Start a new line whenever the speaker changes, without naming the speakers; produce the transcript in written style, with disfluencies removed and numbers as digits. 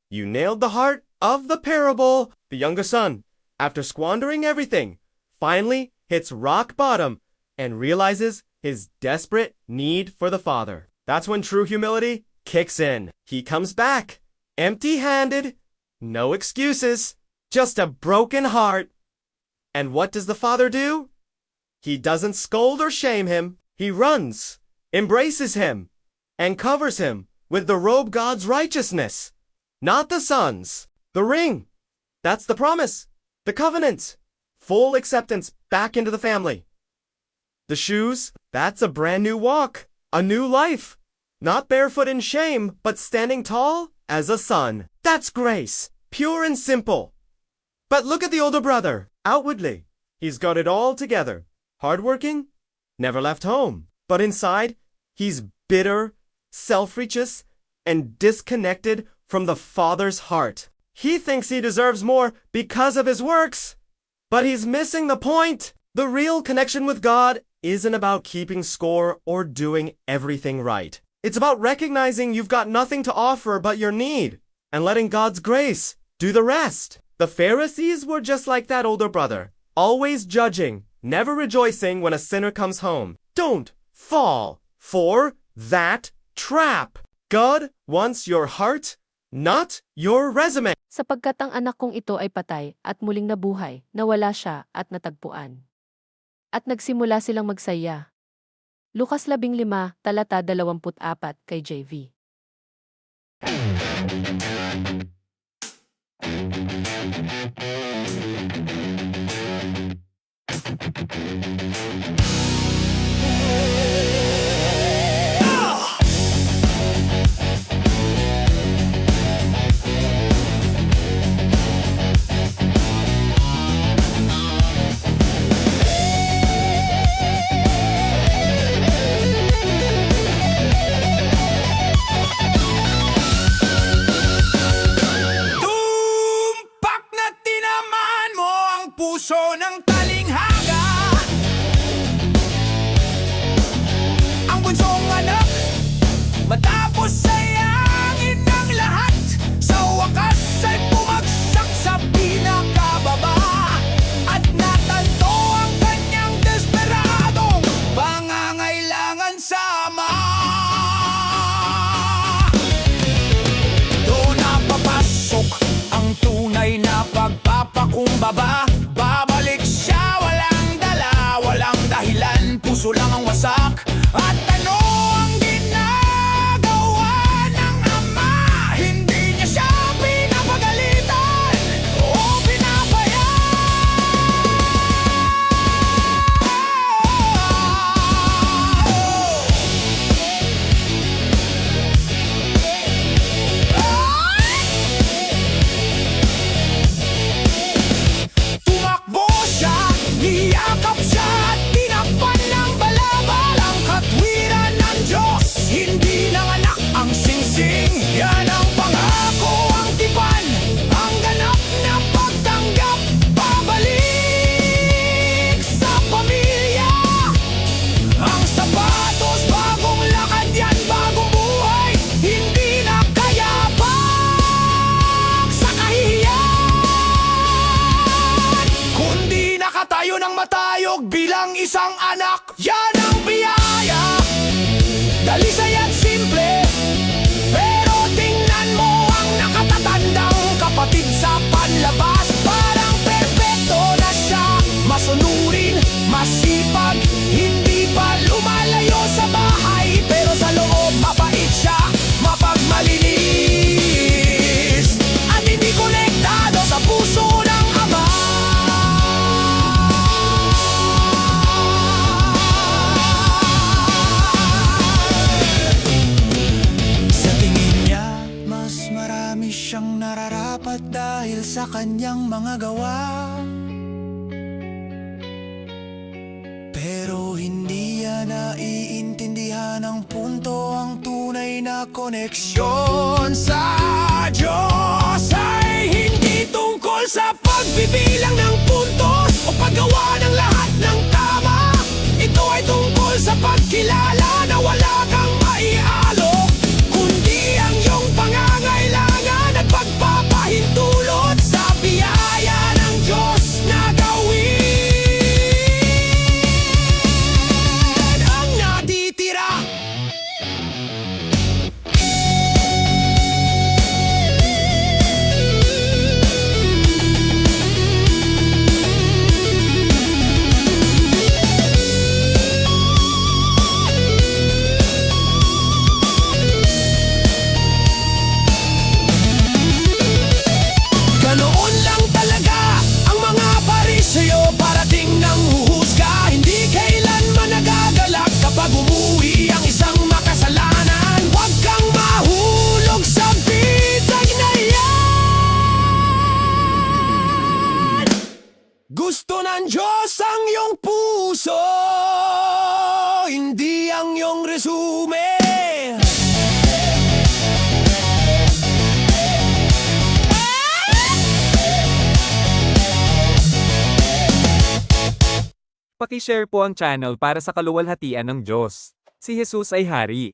You nailed the heart of the parable. The youngest son, after squandering everything, finally hits rock bottom and realizes his desperate need for the father. That's when true humility kicks in. He comes back, empty-handed, no excuses, just a broken heart. And what does the father do? He doesn't scold or shame him. He runs, embraces him, and covers him with the robe God's righteousness. Not the son's. The ring. That's the promise. The covenant. Full acceptance back into the family. The shoes. That's a brand new walk. A new life. Not barefoot in shame, but standing tall as a son. That's grace. Pure and simple. But look at the older brother. Outwardly, he's got it all together. Hardworking, never left home. But inside, he's bitter, self-righteous, and disconnected from the father's heart. He thinks he deserves more because of his works. But he's missing the point. The real connection with God isn't about keeping score or doing everything right. It's about recognizing you've got nothing to offer but your need, and letting God's grace do the rest. The Pharisees were just like that older brother, always judging, never rejoicing when a sinner comes home. Don't fall for that trap. God wants your heart, not your resume.
Sapagkat ang anak kong ito ay patay at muling nabuhay, nawala siya at natagpuan. At nagsimula silang magsaya. Lukas 15, talata 24 kay JV.
Puso ng talinghaga, ang bunsong anak, matapos sayangin ng lahat, sa wakas ay bumagsak sa pinakababa, at natanto ang kanyang desperadong pangangailangan sa ama. Doon na papasok ang tunay na pagpapakumbaba. Babalik siya, walang dala, walang dahilan, puso lang ang wasak. At ano ang ginagawa ng ama? Hindi niya siya pinapagalitan o niyakap siya at tinakpan ng balabalang katwiran ng Diyos. Hindi nanganak ang singsing, yan ang pangako, ang tipan, ang ganap na pagtanggap. Babalik sa pamilya, ang sapatos, bagong lakad yan, bagong buhay. Hindi na kayapak sa kahihiyan, kundi nakatayo ng matayog bilang isang anak. Yan ang biyaya, dalisay at simple, pero tingnan mo ang nakatatandang kapatid sa panlabas. Parang perpekto na siya, masunurin, masipag, hindi pa lumalayo sa bahay, pero sa loob mabait siya, mapagmalinis, at hindi konektado sa puso ng ama. Siyang nararapat dahil sa kanyang mga gawa, pero hindi yan naiintindihan ang punto. Ang tunay na koneksyon sa Diyos ay hindi tungkol sa pagbibilang ng puntos o paggawa ng lahat ng tama. Ito ay tungkol sa pagkilala na wala kang maialok, kundi ang iyong pangangailangan at pagpapalala.
Paki-share po ang channel para sa kaluwalhatian ng Diyos. Si Jesus ay Hari.